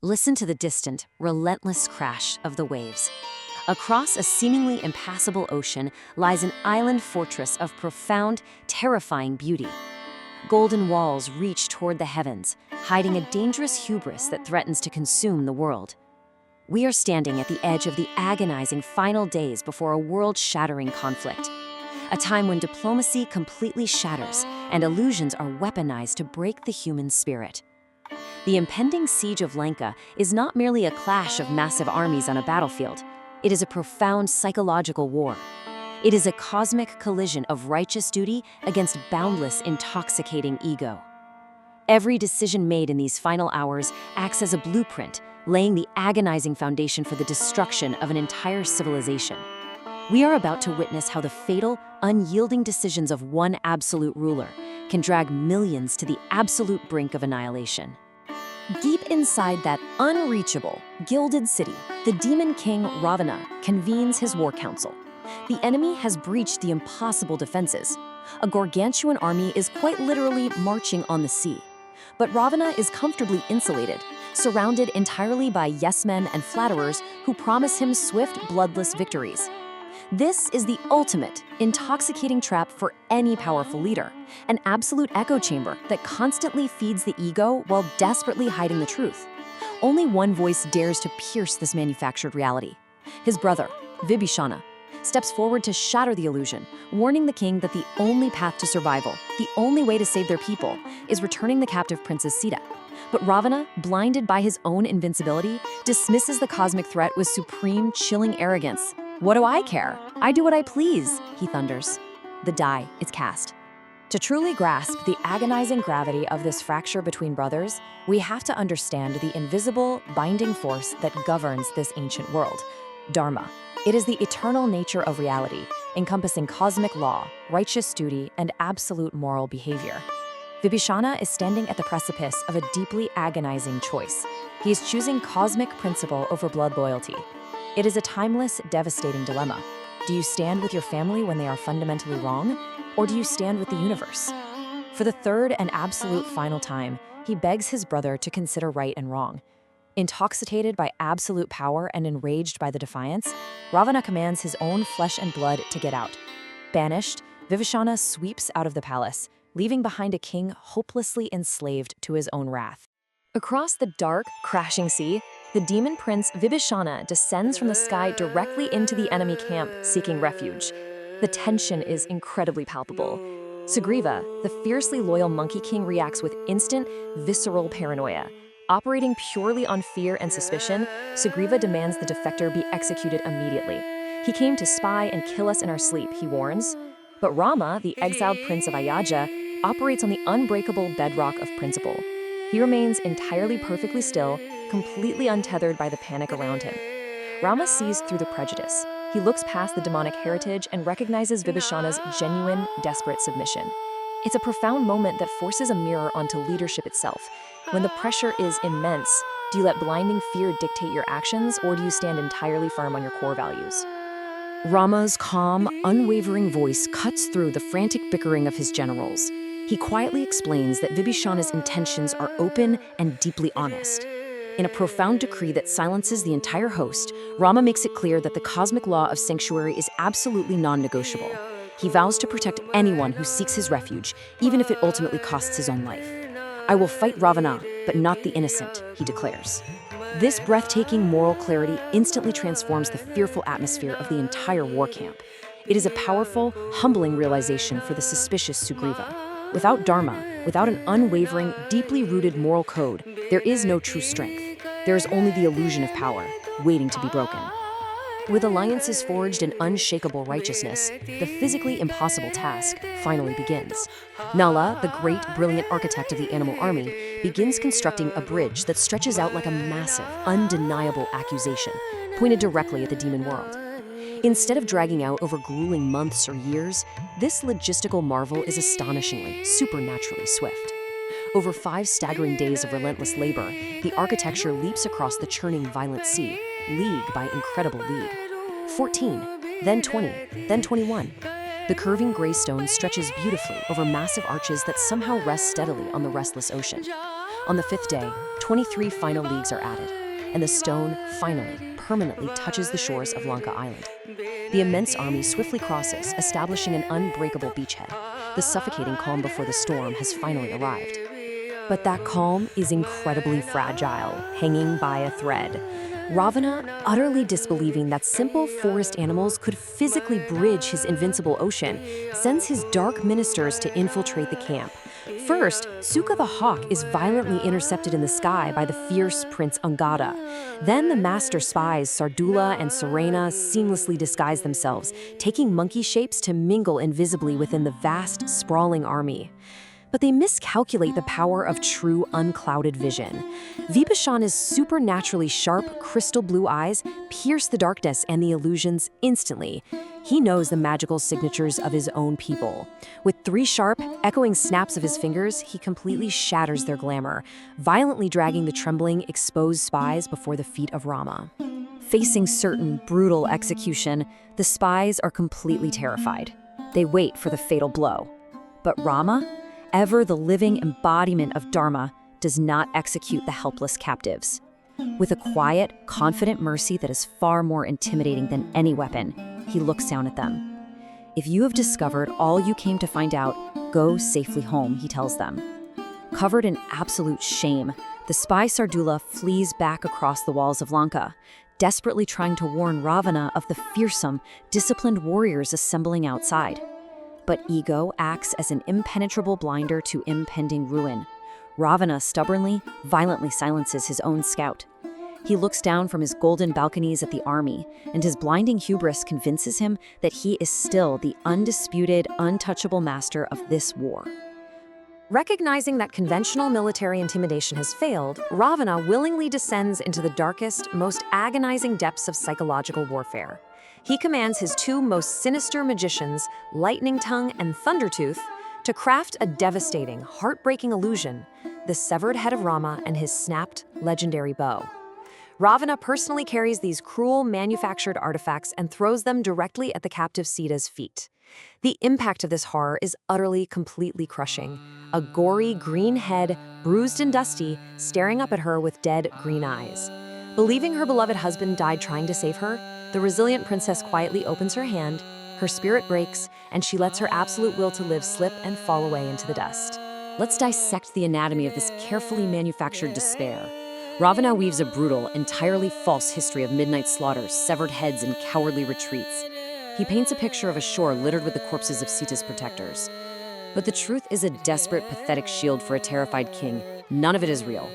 Listen to the distant, relentless crash of the waves. Across a seemingly impassable ocean lies an island fortress of profound, terrifying beauty. Golden walls reach toward the heavens, hiding a dangerous hubris that threatens to consume the world. We are standing at the edge of the agonizing final days before a world-shattering conflict. A time when diplomacy completely shatters and illusions are weaponized to break the human spirit. The impending siege of Lanka is not merely a clash of massive armies on a battlefield. It is a profound psychological war. It is a cosmic collision of righteous duty against boundless, intoxicating ego. Every decision made in these final hours acts as a blueprint, laying the agonizing foundation for the destruction of an entire civilization. We are about to witness how the fatal, unyielding decisions of one absolute ruler can drag millions to the absolute brink of annihilation. Deep inside that unreachable, gilded city, the demon king Ravana convenes his war council. The enemy has breached the impossible defenses. A gargantuan army is quite literally marching on the sea. But Ravana is comfortably insulated, surrounded entirely by yes-men and flatterers who promise him swift, bloodless victories. This is the ultimate, intoxicating trap for any powerful leader, an absolute echo chamber that constantly feeds the ego while desperately hiding the truth. Only one voice dares to pierce this manufactured reality. His brother, Vibhishana, steps forward to shatter the illusion, warning the king that the only path to survival, the only way to save their people, is returning the captive princess Sita. But Ravana, blinded by his own invincibility, dismisses the cosmic threat with supreme, chilling arrogance. "What do I care? I do what I please," he thunders. The die is cast. To truly grasp the agonizing gravity of this fracture between brothers, we have to understand the invisible, binding force that governs this ancient world, Dharma. It is the eternal nature of reality, encompassing cosmic law, righteous duty, and absolute moral behavior. Vibhishana is standing at the precipice of a deeply agonizing choice. He is choosing cosmic principle over blood loyalty. It is a timeless, devastating dilemma. Do you stand with your family when they are fundamentally wrong, or do you stand with the universe? For the third and absolute final time, he begs his brother to consider right and wrong. Intoxicated by absolute power and enraged by the defiance, Ravana commands his own flesh and blood to get out. Banished, Vibhishana sweeps out of the palace, leaving behind a king hopelessly enslaved to his own wrath. Across the dark, crashing sea, the demon prince Vibhishana descends from the sky directly into the enemy camp, seeking refuge. The tension is incredibly palpable. Sugriva, the fiercely loyal Monkey King, reacts with instant, visceral paranoia. Operating purely on fear and suspicion, Sugriva demands the defector be executed immediately. "He came to spy and kill us in our sleep," he warns. But Rama, the exiled prince of Ayodhya, operates on the unbreakable bedrock of principle. He remains entirely perfectly still, completely untethered by the panic around him. Rama sees through the prejudice. He looks past the demonic heritage and recognizes Vibhishana's genuine, desperate submission. It's a profound moment that forces a mirror onto leadership itself. When the pressure is immense, do you let blinding fear dictate your actions, or do you stand entirely firm on your core values? Rama's calm, unwavering voice cuts through the frantic bickering of his generals. He quietly explains that Vibhishana's intentions are open and deeply honest. In a profound decree that silences the entire host, Rama makes it clear that the cosmic law of sanctuary is absolutely non-negotiable. He vows to protect anyone who seeks his refuge, even if it ultimately costs his own life. "I will fight Ravana, but not the innocent," he declares. This breathtaking moral clarity instantly transforms the fearful atmosphere of the entire war camp. It is a powerful, humbling realization for the suspicious Sugriva. Without Dharma, without an unwavering, deeply rooted moral code, there is no true strength. There is only the illusion of power, waiting to be broken. With alliances forged in unshakable righteousness, the physically impossible task finally begins. Nala, the great, brilliant architect of the animal army, begins constructing a bridge that stretches out like a massive, undeniable accusation, pointed directly at the demon world. Instead of dragging out over grueling months or years, this logistical marvel is astonishingly, supernaturally swift. Over 5 staggering days of relentless labor, the architecture leaps across the churning, violent sea, league by incredible league. 14, then 20, then 21. The curving gray stone stretches beautifully over massive arches that somehow rest steadily on the restless ocean. On the 5th day, 23 final leagues are added, and the stone finally, permanently touches the shores of Lanka Island. The immense army swiftly crosses, establishing an unbreakable beachhead. The suffocating calm before the storm has finally arrived. But that calm is incredibly fragile, hanging by a thread. Ravana, utterly disbelieving that simple forest animals could physically bridge his invincible ocean, sends his dark ministers to infiltrate the camp. First, Sukha the hawk is violently intercepted in the sky by the fierce Prince Angada. Then the master spies Sardula and Serena seamlessly disguise themselves, taking monkey shapes to mingle invisibly within the vast, sprawling army. But they miscalculate the power of true unclouded vision. Vibhishana's supernaturally sharp, crystal blue eyes pierce the darkness and the illusions instantly. He knows the magical signatures of his own people. With 3 sharp, echoing snaps of his fingers, he completely shatters their glamour, violently dragging the trembling, exposed spies before the feet of Rama. Facing certain brutal execution, the spies are completely terrified. They wait for the fatal blow. But Rama, ever the living embodiment of Dharma, does not execute the helpless captives. With a quiet, confident mercy that is far more intimidating than any weapon, he looks down at them. If you have discovered all you came to find out, go safely home, he tells them. Covered in absolute shame, the spy Sardula flees back across the walls of Lanka, desperately trying to warn Ravana of the fearsome, disciplined warriors assembling outside. But ego acts as an impenetrable blinder to impending ruin. Ravana stubbornly, violently silences his own scout. He looks down from his golden balconies at the army, and his blinding hubris convinces him that he is still the undisputed, untouchable master of this war. Recognizing that conventional military intimidation has failed, Ravana willingly descends into the darkest, most agonizing depths of psychological warfare. He commands his 2 most sinister magicians, Lightning Tongue and Thundertooth, to craft a devastating, heartbreaking illusion, the severed head of Rama and his snapped, legendary bow. Ravana personally carries these cruel, manufactured artifacts and throws them directly at the captive Sita's feet. The impact of this horror is utterly, completely crushing. A gory, green head, bruised and dusty, staring up at her with dead, green eyes. Believing her beloved husband died trying to save her, the resilient princess quietly opens her hand, her spirit breaks, and she lets her absolute will to live slip and fall away into the dust. Let's dissect the anatomy of this carefully manufactured despair. Ravana weaves a brutal, entirely false history of midnight slaughters, severed heads, and cowardly retreats. He paints a picture of a shore littered with the corpses of Sita's protectors. But the truth is a desperate, pathetic shield for a terrified king. None of it is real.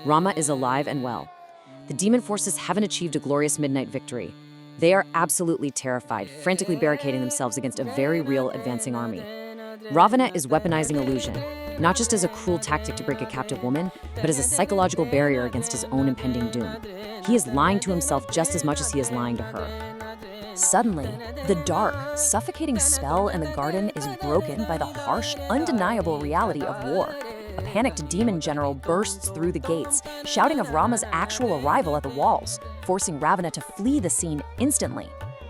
Rama is alive and well. The demon forces haven't achieved a glorious midnight victory. They are absolutely terrified, frantically barricading themselves against a very real advancing army. Ravana is weaponizing illusion, not just as a cruel tactic to break a captive woman, but as a psychological barrier against his own impending doom. He is lying to himself just as much as he is lying to her. Suddenly, the dark, suffocating spell in the garden is broken by the harsh, undeniable reality of war. A panicked demon general bursts through the gates, shouting of Rama's actual arrival at the walls, forcing Ravana to flee the scene instantly.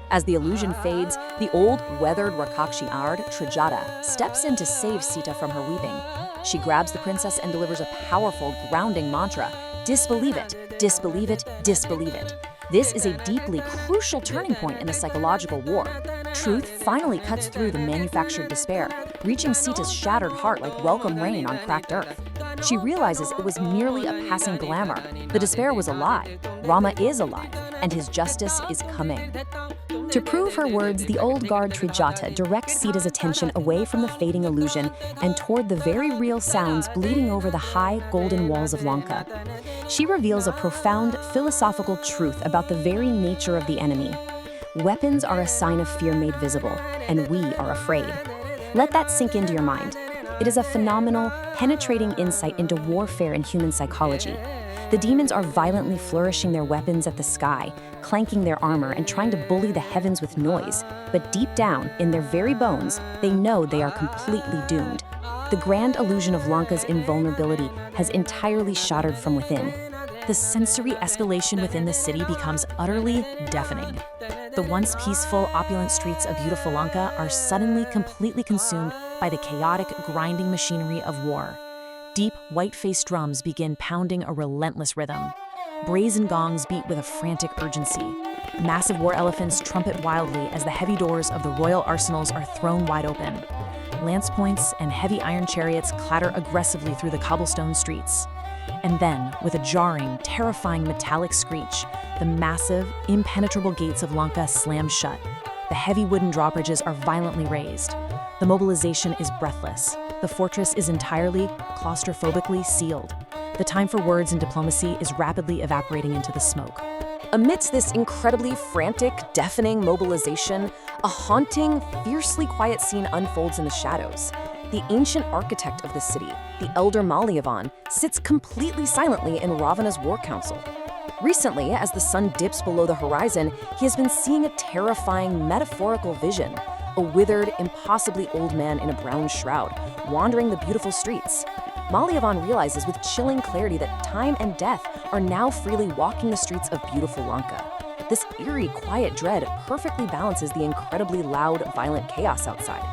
As the illusion fades, the old, weathered Rakakshi Ard, Trijata, steps in to save Sita from her weeping. She grabs the princess and delivers a powerful, grounding mantra, disbelieve it, disbelieve it, disbelieve it. This is a deeply crucial turning point in the psychological war. Truth finally cuts through the manufactured despair, reaching Sita's shattered heart like welcome rain on cracked earth. She realizes it was merely a passing glamour. The despair was a lie. Rama is alive, and his justice is coming. To prove her words, the old guard Trijata directs Sita's attention away from the fading illusion and toward the very real sounds bleeding over the high, golden walls of Lanka. She reveals a profound philosophical truth about the very nature of the enemy. Weapons are a sign of fear made visible, and we are afraid. Let that sink into your mind. It is a phenomenal, penetrating insight into warfare and human psychology. The demons are violently flourishing their weapons at the sky, clanking their armor and trying to bully the heavens with noise. But deep down, in their very bones, they know they are completely doomed. The grand illusion of Lanka's invulnerability has entirely shattered from within. The sensory escalation within the city becomes utterly deafening. The once peaceful, opulent streets of beautiful Lanka are suddenly completely consumed by the chaotic, grinding machinery of war. Deep, white-faced drums begin pounding a relentless rhythm. Brazen gongs beat with a frantic urgency. Massive war elephants trumpet wildly as the heavy doors of the royal arsenals are thrown wide open. Lance points and heavy iron chariots clatter aggressively through the cobblestone streets. And then, with a jarring, terrifying metallic screech, the massive, impenetrable gates of Lanka slam shut. The heavy wooden drawbridges are violently raised. The mobilization is breathless. The fortress is entirely, claustrophobically sealed. The time for words and diplomacy is rapidly evaporating into the smoke. Amidst this incredibly frantic, deafening mobilization, a haunting, fiercely quiet scene unfolds in the shadows. The ancient architect of the city, the elder Malyavan, sits completely silently in Ravana's war council. Recently, as the sun dips below the horizon, he has been seeing a terrifying, metaphorical vision. A withered, impossibly old man in a brown shroud, wandering the beautiful streets. Malyavan realizes with chilling clarity that time and death are now freely walking the streets of beautiful Lanka. This eerie, quiet dread perfectly balances the incredibly loud, violent chaos outside.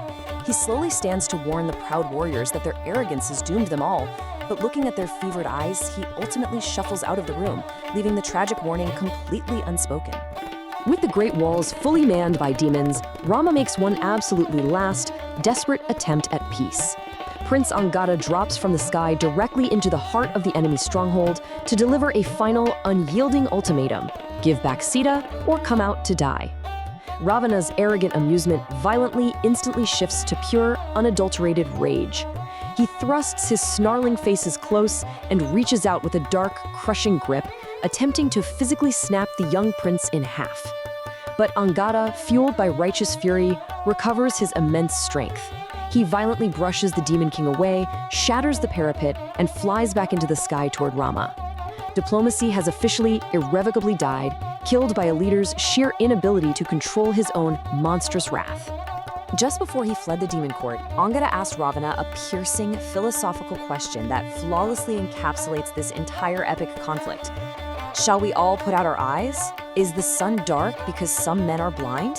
He slowly stands to warn the proud warriors that their arrogance has doomed them all, but looking at their fevered eyes, he ultimately shuffles out of the room, leaving the tragic warning completely unspoken. With the Great Walls fully manned by demons, Rama makes one absolutely last, desperate attempt at peace. Prince Angada drops from the sky directly into the heart of the enemy's stronghold to deliver a final, unyielding ultimatum: give back Sita or come out to die. Ravana's arrogant amusement violently, instantly shifts to pure, unadulterated rage. He thrusts his snarling faces close and reaches out with a dark, crushing grip, attempting to physically snap the young prince in half. But Angada, fueled by righteous fury, recovers his immense strength. He violently brushes the Demon King away, shatters the parapet, and flies back into the sky toward Rama. Diplomacy has officially, irrevocably died, killed by a leader's sheer inability to control his own monstrous wrath. Just before he fled the demon court, Angada asked Ravana a piercing, philosophical question that flawlessly encapsulates this entire epic conflict. Shall we all put out our eyes? Is the sun dark because some men are blind?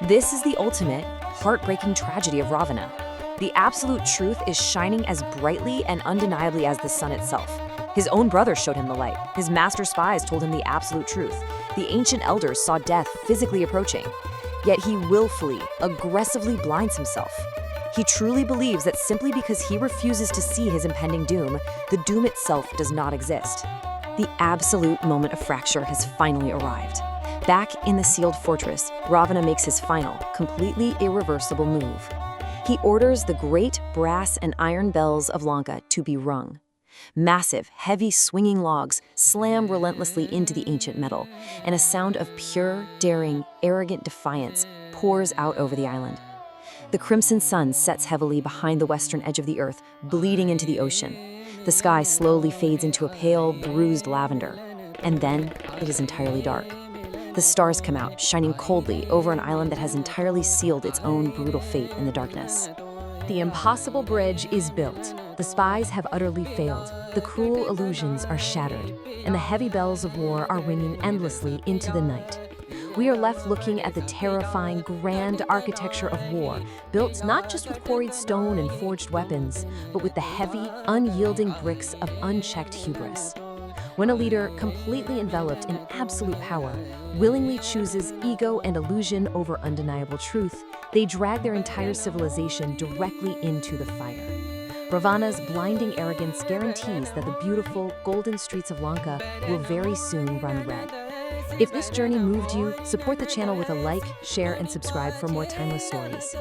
This is the ultimate, heartbreaking tragedy of Ravana. The absolute truth is shining as brightly and undeniably as the sun itself. His own brothers showed him the light. His master spies told him the absolute truth. The ancient elders saw death physically approaching. Yet he willfully, aggressively blinds himself. He truly believes that simply because he refuses to see his impending doom, the doom itself does not exist. The absolute moment of fracture has finally arrived. Back in the sealed fortress, Ravana makes his final, completely irreversible move. He orders the great brass and iron bells of Lanka to be rung. Massive, heavy, swinging logs slam relentlessly into the ancient metal, and a sound of pure, daring, arrogant defiance pours out over the island. The crimson sun sets heavily behind the western edge of the earth, bleeding into the ocean. The sky slowly fades into a pale, bruised lavender, and then it is entirely dark. The stars come out, shining coldly over an island that has entirely sealed its own brutal fate in the darkness. The impossible bridge is built. The spies have utterly failed. The cruel illusions are shattered, and the heavy bells of war are ringing endlessly into the night. We are left looking at the terrifying, grand architecture of war, built not just with quarried stone and forged weapons, but with the heavy, unyielding bricks of unchecked hubris. When a leader, completely enveloped in absolute power, willingly chooses ego and illusion over undeniable truth, they drag their entire civilization directly into the fire. Ravana's blinding arrogance guarantees that the beautiful, golden streets of Lanka will very soon run red. If this journey moved you, support the channel with a like, share, and subscribe for more timeless stories.